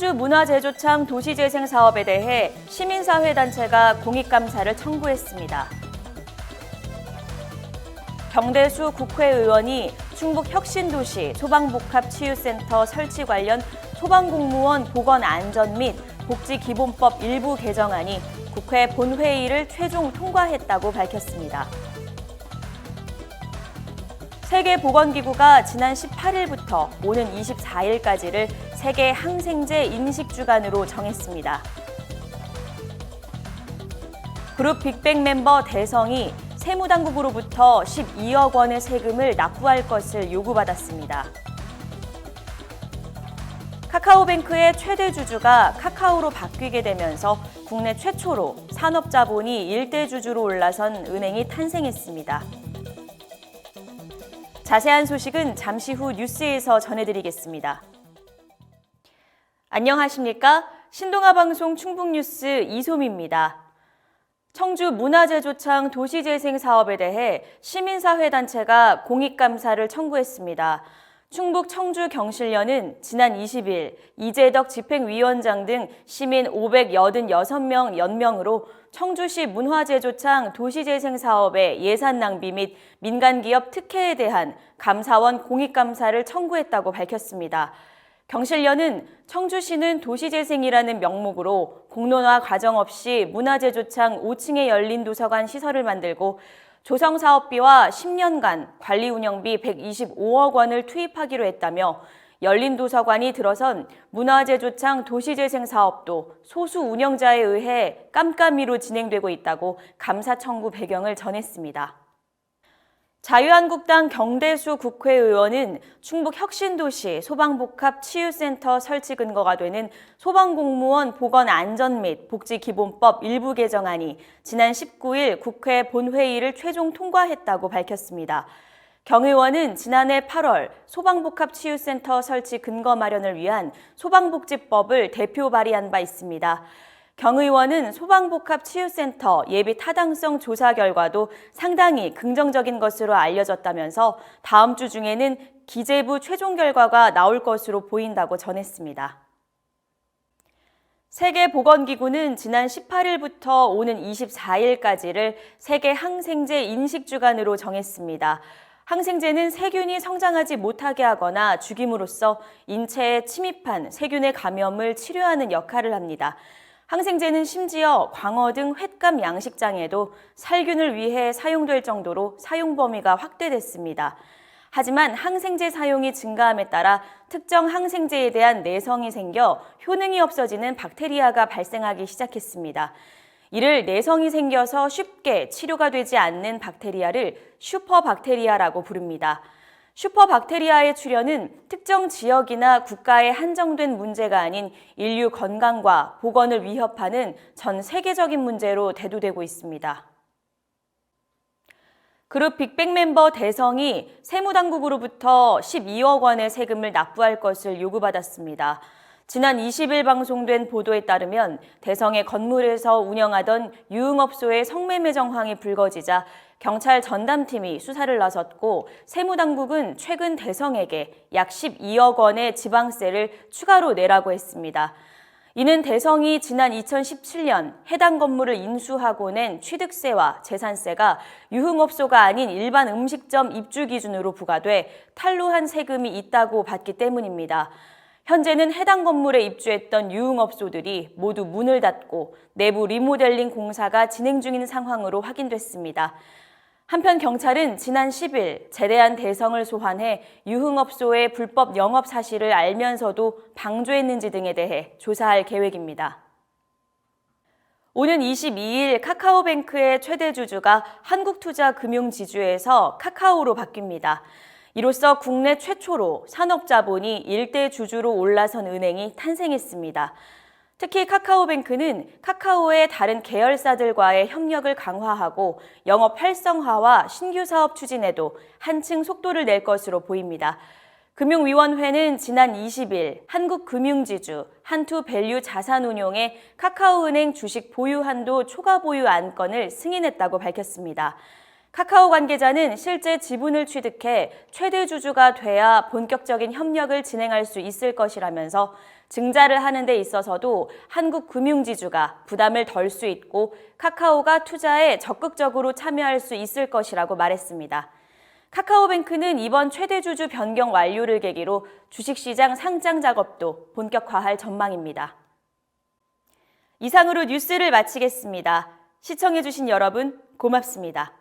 청주문화제조창 도시재생 사업에 대해 시민사회단체가 공익감사를 청구했습니다. 경대수 국회의원이 충북혁신도시 소방복합치유센터 설치 관련 소방공무원 보건안전 및 복지기본법 일부 개정안이 국회 본회의를 최종 통과했다고 밝혔습니다. 세계보건기구가 지난 18일부터 오는 24일까지를 세계 항생제 인식주간으로 정했습니다. 그룹 빅뱅 멤버 대성이 세무당국으로부터 12억 원의 세금을 납부할 것을 요구받았습니다. 카카오뱅크의 최대 주주가 카카오로 바뀌게 되면서 국내 최초로 산업자본이 일대 주주로 올라선 은행이 탄생했습니다. 자세한 소식은 잠시 후 뉴스에서 전해드리겠습니다. 안녕하십니까? 신동아방송 충북뉴스 이솜입니다. 청주문화제조창 도시재생 사업에 대해 시민사회단체가 공익감사를 청구했습니다. 충북 청주경실련은 지난 20일 이재덕 집행위원장 등 시민 586명 연명으로 청주시 문화제조창 도시재생 사업의 예산 낭비 및 민간기업 특혜에 대한 감사원 공익감사를 청구했다고 밝혔습니다. 경실련은 청주시는 도시재생이라는 명목으로 공론화 과정 없이 문화제조창 5층에 열린 도서관 시설을 만들고 조성사업비와 10년간 관리운영비 125억 원을 투입하기로 했다며 열린 도서관이 들어선 문화제조창 도시재생 사업도 소수 운영자에 의해 깜깜이로 진행되고 있다고 감사 청구 배경을 전했습니다. 자유한국당 경대수 국회의원은 충북혁신도시 소방복합치유센터 설치 근거가 되는 소방공무원 보건안전 및 복지기본법 일부 개정안이 지난 19일 국회 본회의를 최종 통과했다고 밝혔습니다. 경 의원은 지난해 8월 소방복합치유센터 설치 근거 마련을 위한 소방복지법을 대표 발의한 바 있습니다. 경 의원은 소방복합치유센터 예비 타당성 조사 결과도 상당히 긍정적인 것으로 알려졌다면서 다음 주 중에는 기재부 최종 결과가 나올 것으로 보인다고 전했습니다. 세계보건기구는 지난 18일부터 오는 24일까지를 세계 항생제 인식주간으로 정했습니다. 항생제는 세균이 성장하지 못하게 하거나 죽임으로써 인체에 침입한 세균의 감염을 치료하는 역할을 합니다. 항생제는 심지어 광어 등 횟감 양식장에도 살균을 위해 사용될 정도로 사용 범위가 확대됐습니다. 하지만 항생제 사용이 증가함에 따라 특정 항생제에 대한 내성이 생겨 효능이 없어지는 박테리아가 발생하기 시작했습니다. 이를 내성이 생겨서 쉽게 치료가 되지 않는 박테리아를 슈퍼박테리아라고 부릅니다. 슈퍼박테리아의 출현은 특정 지역이나 국가에 한정된 문제가 아닌 인류 건강과 보건을 위협하는 전 세계적인 문제로 대두되고 있습니다. 그룹 빅뱅 멤버 대성이 세무당국으로부터 12억 원의 세금을 납부할 것을 요구받았습니다. 지난 20일 방송된 보도에 따르면 대성의 건물에서 운영하던 유흥업소의 성매매 정황이 불거지자 경찰 전담팀이 수사를 나섰고 세무당국은 최근 대성에게 약 12억 원의 지방세를 추가로 내라고 했습니다. 이는 대성이 지난 2017년 해당 건물을 인수하고 낸 취득세와 재산세가 유흥업소가 아닌 일반 음식점 입주 기준으로 부과돼 탈루한 세금이 있다고 봤기 때문입니다. 현재는 해당 건물에 입주했던 유흥업소들이 모두 문을 닫고 내부 리모델링 공사가 진행 중인 상황으로 확인됐습니다. 한편 경찰은 지난 10일 제대한 대성을 소환해 유흥업소의 불법 영업 사실을 알면서도 방조했는지 등에 대해 조사할 계획입니다. 오는 22일 카카오뱅크의 최대 주주가 한국투자금융지주에서 카카오로 바뀝니다. 이로써 국내 최초로 산업자본이 일대 주주로 올라선 은행이 탄생했습니다. 특히 카카오뱅크는 카카오의 다른 계열사들과의 협력을 강화하고 영업 활성화와 신규 사업 추진에도 한층 속도를 낼 것으로 보입니다. 금융위원회는 지난 20일 한국금융지주 한투밸류 자산운용의 카카오은행 주식 보유 한도 초과 보유 안건을 승인했다고 밝혔습니다. 카카오 관계자는 실제 지분을 취득해 최대 주주가 돼야 본격적인 협력을 진행할 수 있을 것이라면서 증자를 하는 데 있어서도 한국 금융지주가 부담을 덜 수 있고 카카오가 투자에 적극적으로 참여할 수 있을 것이라고 말했습니다. 카카오뱅크는 이번 최대주주 변경 완료를 계기로 주식시장 상장 작업도 본격화할 전망입니다. 이상으로 뉴스를 마치겠습니다. 시청해주신 여러분 고맙습니다.